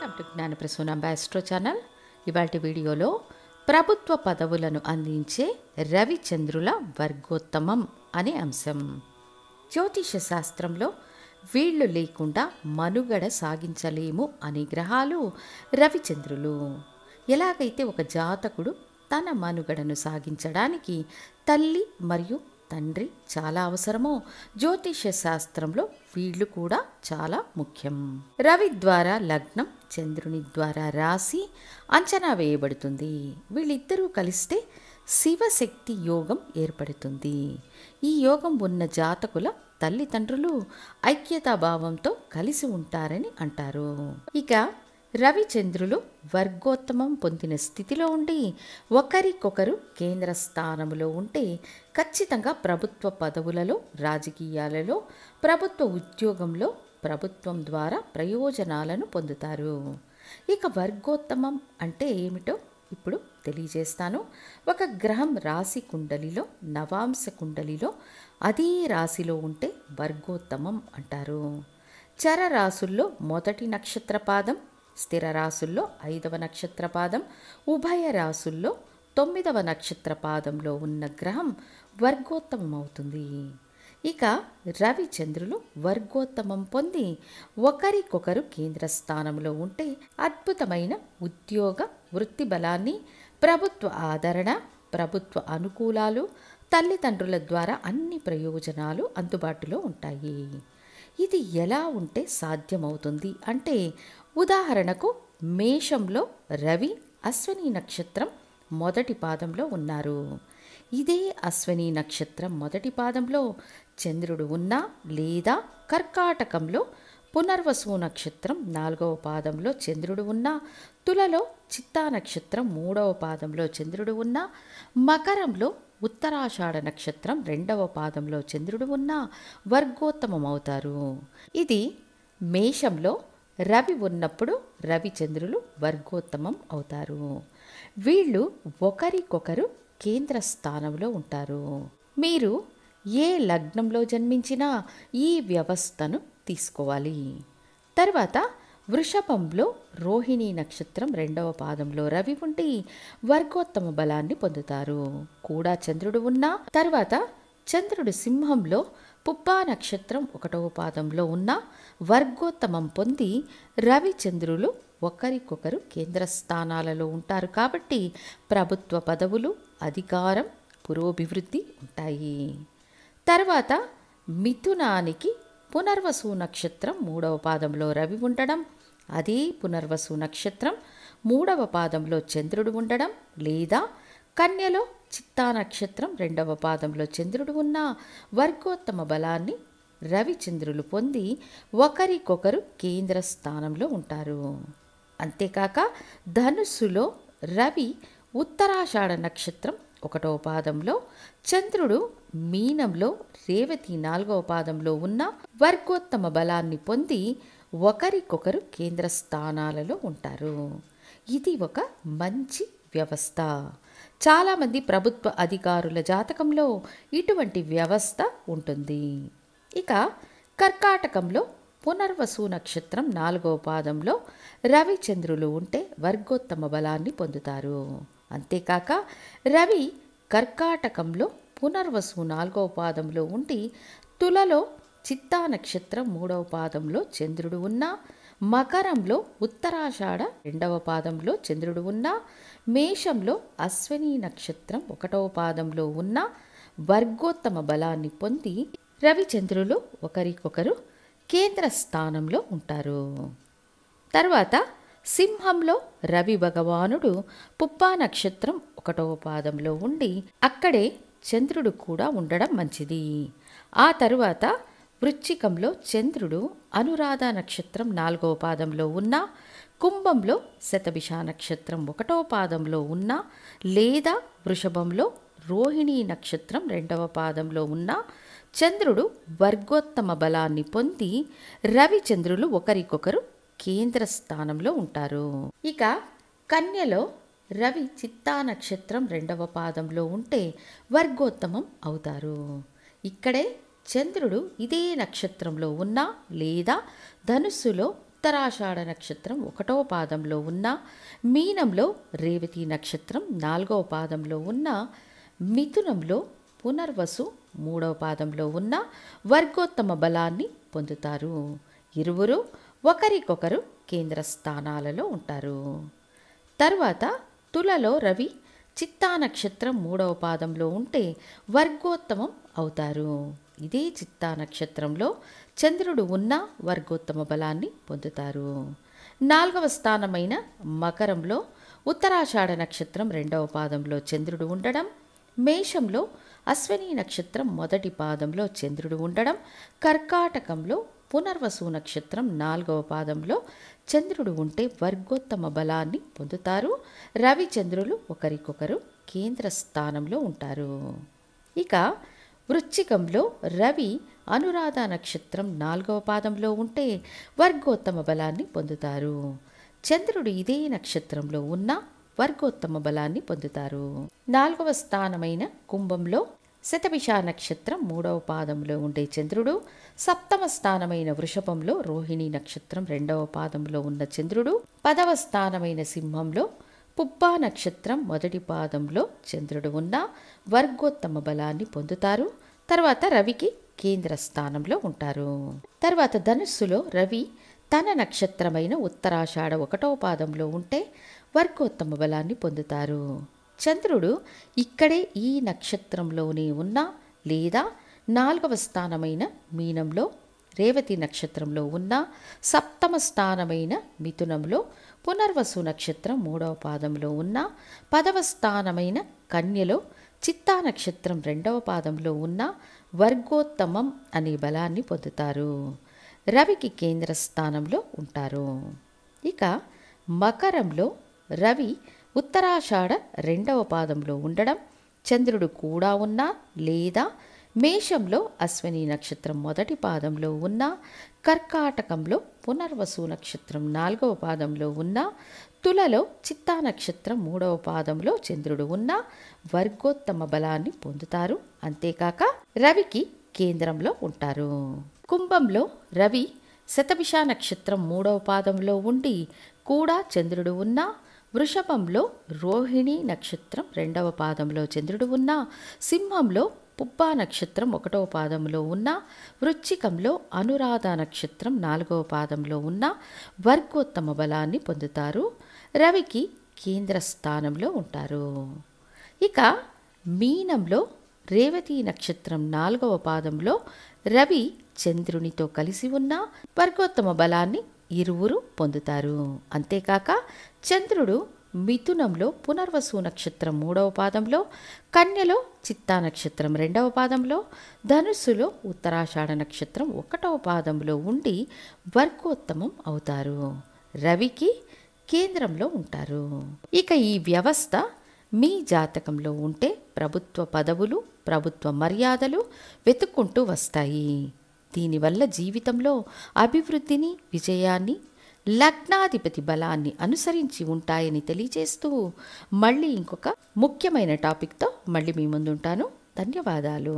Welcome to Gnanaprasunamba astro channel. ఇవాల్టి వీడియోలో ప్రభుత్వ పదవులను అందించే రవిచంద్రుల వర్గోత్తమం అనే అంశం. జ్యోతిష శాస్త్రంలో వీళ్ళు లేకుండా మనుగడ సాగించలేము అనే గ్రహాలు రవిచంద్రులు. ఎలాగైతే ఒక జాతకుడు తన మనుగడను సాగించడానికి తల్లి మరియు తండ్రి చాలా అవసరమో, జ్యోతిష శాస్త్రంలో వీళ్ళు కూడా చాలా ముఖ్యం. రవి ద్వారా లగ్నం, చంద్రుని ద్వారా రాశి అంచనా వేయబడుతుంది. వీళ్ళిద్దరూ కలిస్తే శివశక్తి యోగం ఏర్పడుతుంది. ఈ యోగం ఉన్న జాతకుల తల్లిదండ్రులు ఐక్యతాభావంతో కలిసి ఉంటారని అంటారు. ఇక రవిచంద్రులు వర్గోత్తమం పొందిన స్థితిలో ఉండి ఒకరికొకరు కేంద్ర స్థానంలో ఉంటే ఖచ్చితంగా ప్రభుత్వ పదవులలో, రాజకీయాలలో, ప్రభుత్వ ఉద్యోగంలో ప్రభుత్వం ద్వారా ప్రయోజనాలను పొందుతారు. ఇక వర్గోత్తమం అంటే ఏమిటో ఇప్పుడు తెలియజేస్తాను. ఒక గ్రహం రాశి కుండలిలో, నవాంశ కుండలిలో అదే రాశిలో ఉంటే వర్గోత్తమం అంటారు. చర రాశుల్లో మొదటి నక్షత్రపాదం, స్థిర రాశుల్లో 5వ నక్షత్రపాదం, ఉభయ రాశుల్లో 9వ నక్షత్రపాదంలో ఉన్న గ్రహం వర్గోత్తమం అవుతుంది. ఇక రవిచంద్రులు వర్గోత్తమం పొంది ఒకరికొకరు కేంద్ర స్థానంలో ఉంటే అద్భుతమైన ఉద్యోగ వృత్తి బలాన్ని, ప్రభుత్వ ఆదరణ, ప్రభుత్వ అనుకూలాలు, తల్లిదండ్రుల ద్వారా అన్ని ప్రయోజనాలు అందుబాటులో ఉంటాయి. ఇది ఎలా ఉంటే సాధ్యమవుతుంది అంటే, ఉదాహరణకు మేషంలో రవి అశ్విని నక్షత్రం మొదటి పాదంలో ఉన్నారు. ఇదే అశ్విని నక్షత్రం మొదటి పాదంలో చంద్రుడు ఉన్నా, లేదా కర్కాటకంలో పునర్వసు నక్షత్రం 4వ పాదంలో చంద్రుడు ఉన్నా, తులలో చిత్తా నక్షత్రం 3వ పాదంలో చంద్రుడు ఉన్నా, మకరంలో ఉత్తరాషాఢ నక్షత్రం 2వ పాదంలో చంద్రుడు ఉన్నా వర్గోత్తమం అవుతారు. ఇది మేషంలో రవి ఉన్నప్పుడు రవిచంద్రులు వర్గోత్తమం అవుతారు. వీళ్ళు ఒకరికొకరు కేంద్ర స్థానంలో ఉంటారు. మీరు ఏ లగ్నంలో జన్మించినా ఈ వ్యవస్థను తీసుకోవాలి. తర్వాత వృషభంలో రోహిణీ నక్షత్రం 2వ పాదంలో రవి ఉండి వర్గోత్తమ బలాన్ని పొందుతారు. కూడా చంద్రుడు ఉన్నా, తర్వాత చంద్రుడు సింహంలో పుబ్బా నక్షత్రం 1వ పాదంలో ఉన్న వర్గోత్తమం పొంది రవిచంద్రులు ఒకరికొకరు కేంద్ర స్థానాలలో ఉంటారు. కాబట్టి ప్రభుత్వ పదవులు, అధికారం, పురోభివృద్ధి ఉంటాయి. తర్వాత మిథునానికి పునర్వసు నక్షత్రం 3వ పాదంలో రవి ఉండడం, అదే పునర్వసు నక్షత్రం 3వ పాదంలో చంద్రుడు ఉండడం, లేదా కన్యలో చిత్తా నక్షత్రం 2వ పాదంలో చంద్రుడు ఉన్న వర్గోత్తమ బలాన్ని రవిచంద్రులు పొంది ఒకరికొకరు కేంద్ర స్థానంలో ఉంటారు. అంతేకాక ధనుస్సులో రవి ఉత్తరాషాఢ నక్షత్రం 1వ పాదంలో, చంద్రుడు మీనంలో రేవతి 4వ పాదంలో ఉన్న వర్గోత్తమ బలాన్ని పొంది ఒకరికొకరు కేంద్ర స్థానాలలో ఉంటారు. ఇది ఒక మంచి వ్యవస్థ. చాలామంది ప్రభుత్వ అధికారుల జాతకంలో ఇటువంటి వ్యవస్థ ఉంటుంది. ఇక కర్కాటకంలో పునర్వసు నక్షత్రం 4వ పాదంలో రవిచంద్రులు ఉంటే వర్గోత్తమ బలాన్ని పొందుతారు. అంతేకాక రవి కర్కాటకంలో పునర్వసు 4వ పాదంలో ఉండి తులలో చిత్తా నక్షత్రం 3వ పాదంలో చంద్రుడు ఉన్నా, మకరంలో ఉత్తరాషాఢ 2వ పాదంలో చంద్రుడు ఉన్నా, మేషంలో అశ్విని నక్షత్రం 1వ పాదంలో ఉన్న వర్గోత్తమ బలాన్ని పొంది రవిచంద్రులు ఒకరికొకరు కేంద్ర స్థానంలో ఉంటారు. తర్వాత సింహంలో రవి భగవానుడు పుబ్బా నక్షత్రం 1వ పాదంలో ఉండి అక్కడే చంద్రుడు కూడా ఉండడం మంచిది. ఆ తరువాత వృశ్చికంలో చంద్రుడు అనురాధ నక్షత్రం 4వ పాదంలో ఉన్న, కుంభంలో శతభిష నక్షత్రం 1వ పాదంలో ఉన్న, లేదా వృషభంలో రోహిణీ నక్షత్రం 2వ పాదంలో ఉన్న చంద్రుడు వర్గోత్తమ బలాన్ని పొంది రవిచంద్రులు ఒకరికొకరు కేంద్ర స్థానంలో ఉంటారు. ఇక కన్యలో రవి చిత్తా నక్షత్రం 2వ పాదంలో ఉంటే వర్గోత్తమం అవుతారు. ఇక్కడే చంద్రుడు ఇదే నక్షత్రంలో ఉన్నా, లేదా ధనుస్సులో ఉత్తరాషాఢ నక్షత్రం 1వ పాదంలో ఉన్న, మీనంలో రేవతి నక్షత్రం 4వ పాదంలో ఉన్న, మిథునంలో పునర్వసు 3వ పాదంలో ఉన్న వర్గోత్తమ బలాన్ని పొందుతారు. ఇరువురు ఒకరికొకరు కేంద్ర స్థానాలలో ఉంటారు. తరువాత తులలో రవి చిత్తా నక్షత్రం 3వ పాదంలో ఉంటే వర్గోత్తమం అవుతారు. ఇదే చిత్తా నక్షత్రంలో చంద్రుడు ఉన్న వర్గోత్తమ బలాన్ని పొందుతారు. 4వ స్థానమైన మకరంలో ఉత్తరాషాఢ నక్షత్రం 2వ పాదంలో చంద్రుడు ఉండడం, మేషంలో అశ్విని నక్షత్రం 1వ పాదంలో చంద్రుడు ఉండడం, కర్కాటకంలో పునర్వసు నక్షత్రం 4వ పాదంలో చంద్రుడు ఉంటే వర్గోత్తమ బలాన్ని పొందుతారు. రవి చంద్రులు ఒకరికొకరు కేంద్ర స్థానంలో ఉంటారు. ఇక వృశ్చికంలో రవి అనురాధ నక్షత్రం 4వ పాదంలో ఉంటే వర్గోత్తమ బలాన్ని పొందుతారు. చంద్రుడు ఇదే నక్షత్రంలో ఉన్న వర్గోత్తమ బలాన్ని పొందుతారు. 4వ స్థానమైన కుంభంలో శతభిష నక్షత్రం 3వ పాదంలో ఉండే చంద్రుడు, 7వ స్థానమైన వృషభంలో రోహిణి నక్షత్రం 2వ పాదంలో ఉన్న చంద్రుడు, 10వ స్థానమైన సింహంలో పుబ్బా నక్షత్రం 1వ పాదంలో చంద్రుడు ఉన్న వర్గోత్తమ బలాన్ని పొందుతారు. తర్వాత రవికి కేంద్ర స్థానంలో ఉంటారు. తర్వాత ధనుస్సులో రవి తన నక్షత్రమైన ఉత్తరాషాఢ 1వ పాదంలో ఉంటే వర్గోత్తమ బలాన్ని పొందుతారు. చంద్రుడు ఇక్కడే ఈ నక్షత్రంలోనే ఉన్న లేదా 4వ స్థానమైన మీనంలో రేవతి నక్షత్రంలో ఉన్న, 7వ స్థానమైన మిథునంలో పునర్వసు నక్షత్రం 3వ పాదంలో ఉన్న, 10వ స్థానమైన కన్యలో చిత్తా నక్షత్రం 2వ పాదంలో ఉన్న వర్గోత్తమం అనే బలాన్ని పొందుతారు. రవికి కేంద్ర స్థానంలో ఉంటారు. ఇక మకరంలో రవి ఉత్తరాషాఢ 2వ పాదంలో ఉండడం, చంద్రుడు కూడా ఉన్న లేదా మేషంలో అశ్విని నక్షత్రం 1వ పాదంలో ఉన్న, కర్కాటకంలో పునర్వసు నక్షత్రం 4వ పాదంలో ఉన్న, తులలో చిత్తా నక్షత్రం 3వ పాదంలో చంద్రుడు ఉన్న వర్గోత్తమ బలాన్ని పొందుతారు. అంతేకాక రవికి కేంద్రంలో ఉంటారు. కుంభంలో రవి శతభిష నక్షత్రం 3వ పాదంలో ఉండి కూడా చంద్రుడు ఉన్న, వృషభంలో రోహిణి నక్షత్రం 2వ పాదంలో చంద్రుడు ఉన్న, సింహంలో పుబ్బా నక్షత్రం 1వ పాదంలో ఉన్న, వృశ్చికంలో అనురాధ నక్షత్రం 4వ పాదంలో ఉన్న వర్గోత్తమ బలాన్ని పొందుతారు. రవికి కేంద్ర స్థానంలో ఉంటారు. ఇక మీనంలో రేవతి నక్షత్రం 4వ పాదంలో రవి చంద్రునితో కలిసి ఉన్న వర్గోత్తమ బలాన్ని ఇరువురు పొందుతారు. అంతేకాక చంద్రుడు మిథునంలో పునర్వసు నక్షత్రం 3వ పాదంలో, కన్యలో చిత్తా నక్షత్రం 2వ పాదంలో, ధనుస్సులో ఉత్తరాషాఢ నక్షత్రం 1వ పాదంలో ఉండి వర్గోత్తమం అవుతారు. రవికి కేంద్రంలో ఉంటారు. ఇక ఈ వ్యవస్థ మీ జాతకంలో ఉంటే ప్రభుత్వ పదవులు, ప్రభుత్వ మర్యాదలు వెతుక్కుంటూ వస్తాయి. దీనివల్ల జీవితంలో అభివృద్ధిని, విజయాన్ని, లగ్నాధిపతి బలాన్ని అనుసరించి ఉంటాయని తెలియజేస్తూ మళ్ళీ ఇంకొక ముఖ్యమైన టాపిక్తో మళ్ళీ మీ ముందుంటాను. ధన్యవాదాలు.